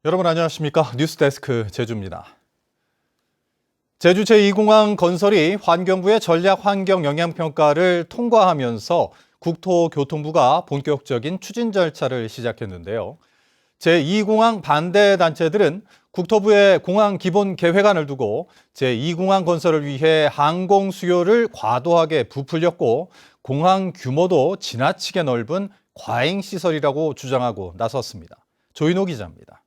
여러분 안녕하십니까? 뉴스데스크 제주입니다. 제주 제2공항 건설이 환경부의 전략환경영향평가를 통과하면서 국토교통부가 본격적인 추진 절차를 시작했는데요. 제2공항 반대 단체들은 국토부의 공항 기본 계획안을 두고 제2공항 건설을 위해 항공 수요를 과도하게 부풀렸고 공항 규모도 지나치게 넓은 과잉 시설이라고 주장하고 나섰습니다. 조인호 기자입니다.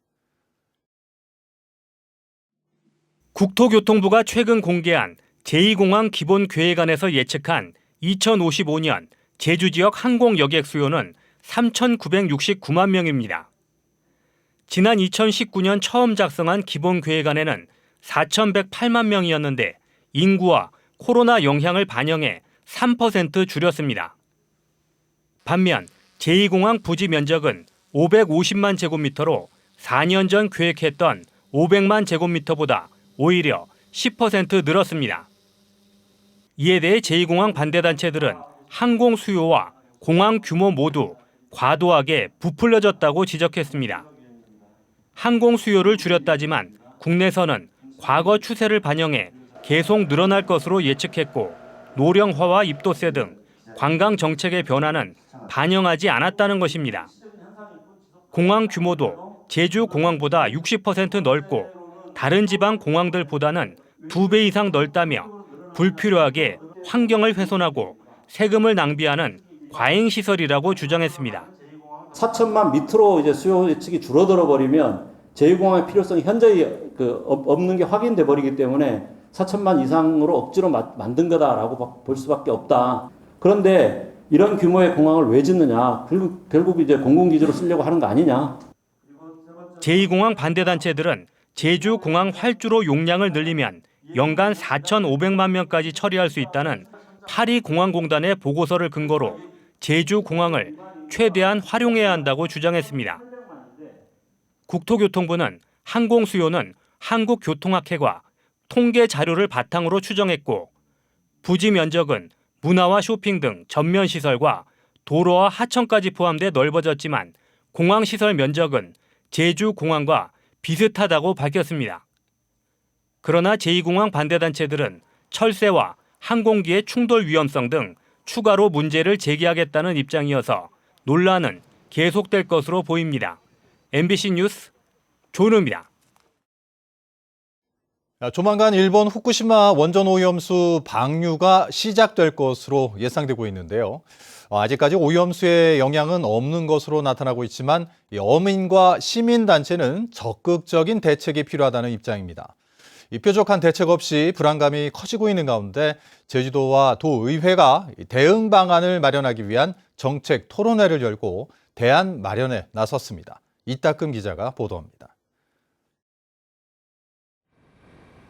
국토교통부가 최근 공개한 제2공항 기본계획안에서 예측한 2055년 제주 지역 항공 여객 수요는 3,969만 명입니다. 지난 2019년 처음 작성한 기본계획안에는 4,108만 명이었는데 인구와 코로나 영향을 반영해 3% 줄였습니다. 반면 제2공항 부지 면적은 550만 제곱미터로 4년 전 계획했던 500만 제곱미터보다 오히려 10% 늘었습니다. 이에 대해 제2공항 반대단체들은 항공 수요와 공항 규모 모두 과도하게 부풀려졌다고 지적했습니다. 항공 수요를 줄였다지만 국내선은 과거 추세를 반영해 계속 늘어날 것으로 예측했고 노령화와 입도세 등 관광 정책의 변화는 반영하지 않았다는 것입니다. 공항 규모도 제주공항보다 60% 넓고 다른 지방 공항들보다는 2배 이상 넓다며 불필요하게 환경을 훼손하고 세금을 낭비하는 과잉시설이라고 주장했습니다. 4천만 밑으로 이제 수요 예측이 줄어들어 버리면 제2공항의 필요성이 현저히 없는 게 확인돼 버리기 때문에 4천만 이상으로 억지로 만든 거다라고 볼 수밖에 없다. 그런데 이런 규모의 공항을 왜 짓느냐? 결국 이제 공공기지로 쓰려고 하는 거 아니냐? 제2공항 반대단체들은 제주공항 활주로 용량을 늘리면 연간 4,500만 명까지 처리할 수 있다는 파리공항공단의 보고서를 근거로 제주공항을 최대한 활용해야 한다고 주장했습니다. 국토교통부는 항공 수요는 한국교통학회가 통계 자료를 바탕으로 추정했고 부지 면적은 문화와 쇼핑 등 전면 시설과 도로와 하천까지 포함돼 넓어졌지만 공항시설 면적은 제주공항과 비슷하다고 밝혔습니다. 그러나 제2공항 반대단체들은 철새와 항공기의 충돌 위험성 등 추가로 문제를 제기하겠다는 입장이어서 논란은 계속될 것으로 보입니다. MBC 뉴스 조은호입니다. 조만간 일본 후쿠시마 원전 오염수 방류가 시작될 것으로 예상되고 있는데요. 아직까지 오염수의 영향은 없는 것으로 나타나고 있지만 어민과 시민단체는 적극적인 대책이 필요하다는 입장입니다. 뾰족한 대책 없이 불안감이 커지고 있는 가운데 제주도와 도의회가 대응 방안을 마련하기 위한 정책 토론회를 열고 대안 마련에 나섰습니다. 이따금 기자가 보도합니다.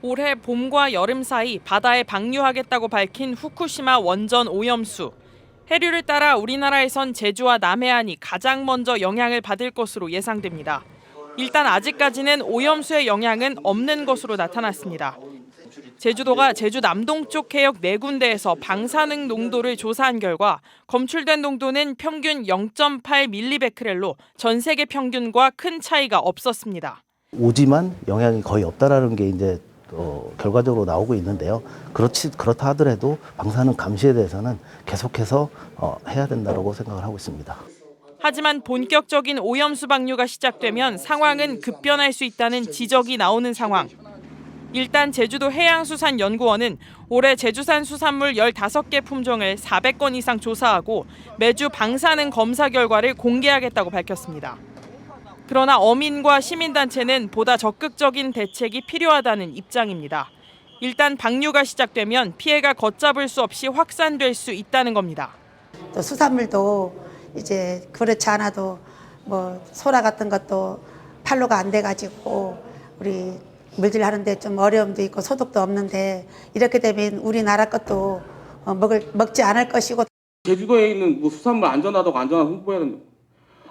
올해 봄과 여름 사이 바다에 방류하겠다고 밝힌 후쿠시마 원전 오염수. 해류를 따라 우리나라에선 제주와 남해안이 가장 먼저 영향을 받을 것으로 예상됩니다. 일단 아직까지는 오염수의 영향은 없는 것으로 나타났습니다. 제주도가 제주 남동쪽 해역 4군데에서 방사능 농도를 조사한 결과 검출된 농도는 평균 0.8mBecquerel로 전 세계 평균과 큰 차이가 없었습니다. 오지만 영향이 거의 없다라는 게 이제 결과적으로 나오고 있는데요. 그렇다 하더라도 방사능 감시에 대해서는 계속해서 해야 된다고 생각을 하고 있습니다. 하지만 본격적인 오염수 방류가 시작되면 상황은 급변할 수 있다는 지적이 나오는 상황. 일단 제주도 해양수산연구원은 올해 제주산 수산물 15개 품종을 400건 이상 조사하고 매주 방사능 검사 결과를 공개하겠다고 밝혔습니다. 그러나 어민과 시민단체는 보다 적극적인 대책이 필요하다는 입장입니다. 일단 방류가 시작되면 피해가 걷잡을 수 없이 확산될 수 있다는 겁니다. 또 수산물도 이제 그렇지 않아도 뭐 소라 같은 것도 판로가 안 돼가지고 우리 물질 하는데 좀 어려움도 있고 소득도 없는데 이렇게 되면 우리나라 것도 먹지 않을 것이고. 제주도에 있는 뭐 수산물 안전하다고 홍보해야 된다.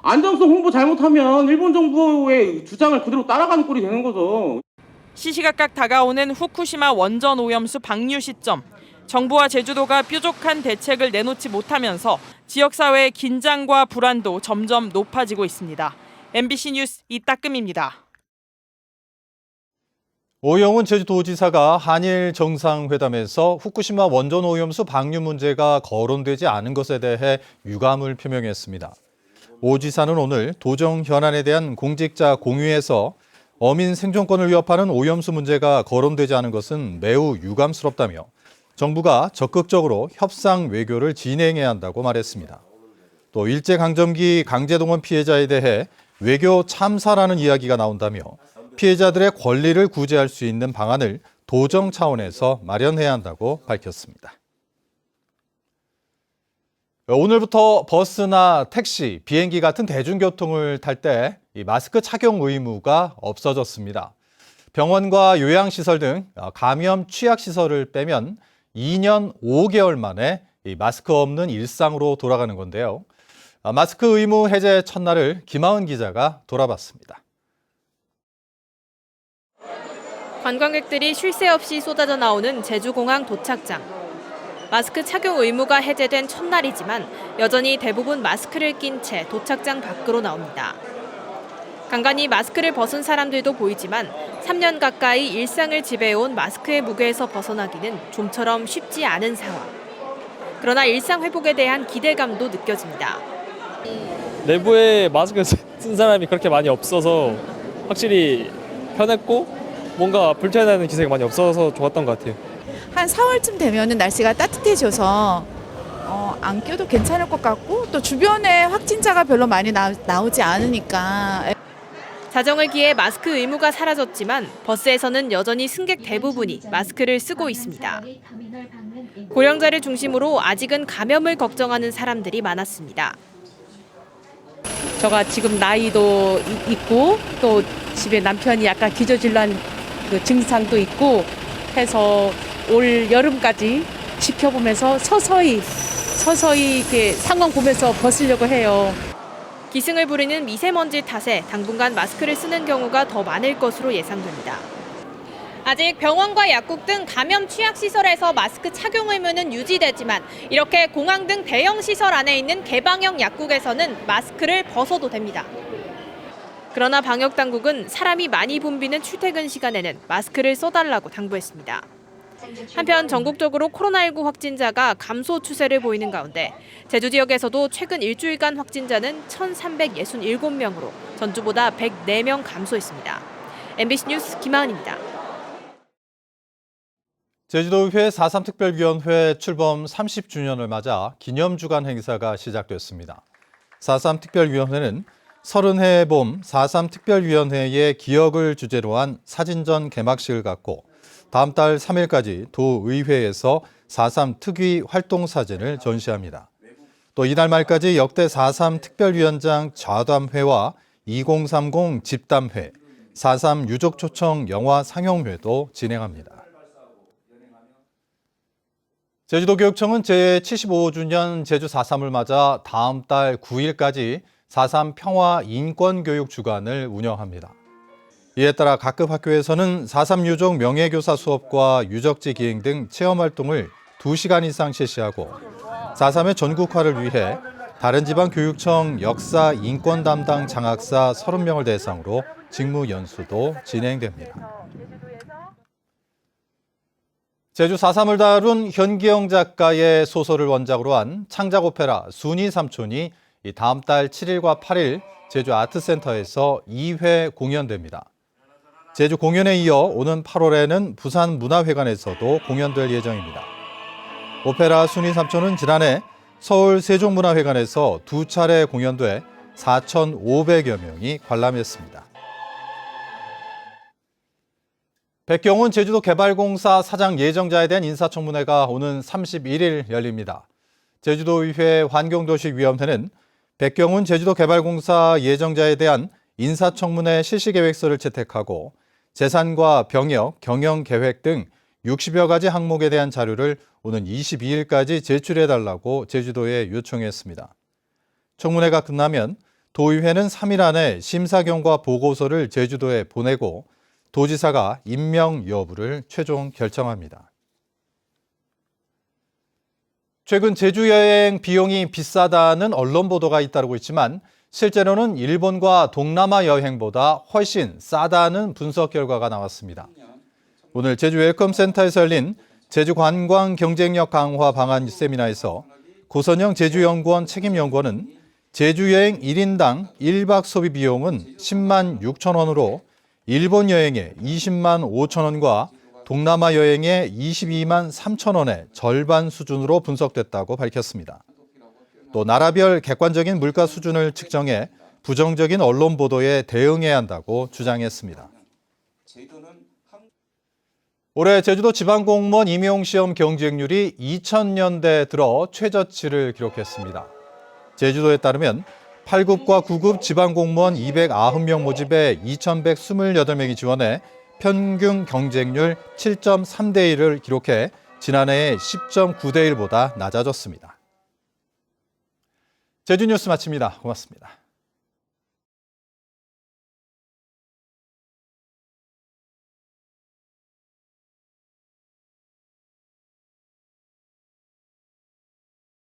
안정성 홍보 잘못하면 일본 정부의 주장을 그대로 따라가는 꼴이 되는 거죠. 시시각각 다가오는 후쿠시마 원전 오염수 방류 시점. 정부와 제주도가 뾰족한 대책을 내놓지 못하면서 지역사회의 긴장과 불안도 점점 높아지고 있습니다. MBC 뉴스 이따금입니다. 오영훈 제주도지사가 한일 정상회담에서 후쿠시마 원전 오염수 방류 문제가 거론되지 않은 것에 대해 유감을 표명했습니다. 오 지사는 오늘 도정 현안에 대한 공직자 공유에서 어민 생존권을 위협하는 오염수 문제가 거론되지 않은 것은 매우 유감스럽다며 정부가 적극적으로 협상 외교를 진행해야 한다고 말했습니다. 또 일제강점기 강제동원 피해자에 대해 외교 참사라는 이야기가 나온다며 피해자들의 권리를 구제할 수 있는 방안을 도정 차원에서 마련해야 한다고 밝혔습니다. 오늘부터 버스나 택시, 비행기 같은 대중교통을 탈 때 마스크 착용 의무가 없어졌습니다. 병원과 요양시설 등 감염 취약시설을 빼면 2년 5개월 만에 마스크 없는 일상으로 돌아가는 건데요. 마스크 의무 해제 첫날을 김하은 기자가 돌아봤습니다. 관광객들이 쉴 새 없이 쏟아져 나오는 제주공항 도착장. 마스크 착용 의무가 해제된 첫날이지만 여전히 대부분 마스크를 낀 채 도착장 밖으로 나옵니다. 간간히 마스크를 벗은 사람들도 보이지만 3년 가까이 일상을 지배해온 마스크의 무게에서 벗어나기는 좀처럼 쉽지 않은 상황. 그러나 일상 회복에 대한 기대감도 느껴집니다. 내부에 마스크 쓴 사람이 그렇게 많이 없어서 확실히 편했고 뭔가 불편해하는 기색이 많이 없어서 좋았던 것 같아요. 한 4월쯤 되면은 날씨가 따뜻해져서 안 껴도 괜찮을 것 같고 또 주변에 확진자가 별로 많이 나오지 않으니까. 자정을 기해 마스크 의무가 사라졌지만 버스에서는 여전히 승객 대부분이 마스크를 쓰고 있습니다. 고령자를 중심으로 아직은 감염을 걱정하는 사람들이 많았습니다. 제가 지금 나이도 있고 또 집에 남편이 약간 기저질환 그 증상도 있고 해서 올 여름까지 지켜보면서 서서히 이렇게 상황 보면서 벗으려고 해요. 기승을 부리는 미세먼지 탓에 당분간 마스크를 쓰는 경우가 더 많을 것으로 예상됩니다. 아직 병원과 약국 등 감염 취약 시설에서 마스크 착용 의무는 유지되지만 이렇게 공항 등 대형 시설 안에 있는 개방형 약국에서는 마스크를 벗어도 됩니다. 그러나 방역 당국은 사람이 많이 붐비는 출퇴근 시간에는 마스크를 써달라고 당부했습니다. 한편 전국적으로 코로나19 확진자가 감소 추세를 보이는 가운데 제주 지역에서도 최근 일주일간 확진자는 1,367명으로 전주보다 104명 감소했습니다. MBC 뉴스 김하은입니다. 제주도의회 4.3 특별위원회 출범 30주년을 맞아 기념주간 행사가 시작됐습니다. 4.3 특별위원회는 30해 봄 4.3 특별위원회의 기억을 주제로 한 사진전 개막식을 갖고 다음 달 3일까지 도의회에서 4.3 특위 활동 사진을 전시합니다. 또 이달 말까지 역대 4.3 특별위원장 좌담회와 2030 집담회, 4.3 유족초청 영화 상영회도 진행합니다. 제주도교육청은 제75주년 제주 4.3을 맞아 다음 달 9일까지 4.3 평화 인권교육 주간을 운영합니다. 이에 따라 각급 학교에서는 4.3 유족 명예교사 수업과 유적지 기행 등 체험활동을 2시간 이상 실시하고 4.3의 전국화를 위해 다른 지방 교육청 역사 인권 담당 장학사 30명을 대상으로 직무 연수도 진행됩니다. 제주 4.3을 다룬 현기영 작가의 소설을 원작으로 한 창작 오페라 순이 삼촌이 다음 달 7일과 8일 제주 아트센터에서 2회 공연됩니다. 제주 공연에 이어 오는 8월에는 부산 문화회관에서도 공연될 예정입니다. 오페라 순이 삼촌은 지난해 서울 세종문화회관에서 2차례 공연돼 4,500여 명이 관람했습니다. 백경훈 제주도개발공사 사장 예정자에 대한 인사청문회가 오는 31일 열립니다. 제주도의회 환경도시위원회는 백경훈 제주도개발공사 예정자에 대한 인사청문회 실시계획서를 채택하고 재산과 병역, 경영계획 등 60여 가지 항목에 대한 자료를 오는 22일까지 제출해달라고 제주도에 요청했습니다. 청문회가 끝나면 도의회는 3일 안에 심사 경과 보고서를 제주도에 보내고 도지사가 임명 여부를 최종 결정합니다. 최근 제주 여행 비용이 비싸다는 언론 보도가 잇따르고 있지만 실제로는 일본과 동남아 여행보다 훨씬 싸다는 분석 결과가 나왔습니다. 오늘 제주 웰컴센터에서 열린 제주 관광 경쟁력 강화 방안 세미나에서 고선영 제주연구원 책임연구원은 제주 여행 1인당 1박 소비 비용은 10만 6천 원으로 일본 여행에 20만 5천 원과 동남아 여행에 22만 3천 원의 절반 수준으로 분석됐다고 밝혔습니다. 또 나라별 객관적인 물가 수준을 측정해 부정적인 언론 보도에 대응해야 한다고 주장했습니다. 올해 제주도 지방공무원 임용시험 경쟁률이 2000년대 들어 최저치를 기록했습니다. 제주도에 따르면 8급과 9급 지방공무원 290명 모집에 2128명이 지원해 평균 경쟁률 7.3대 1을 기록해 지난해의 10.9대 1보다 낮아졌습니다. 제주 뉴스 마칩니다. 고맙습니다.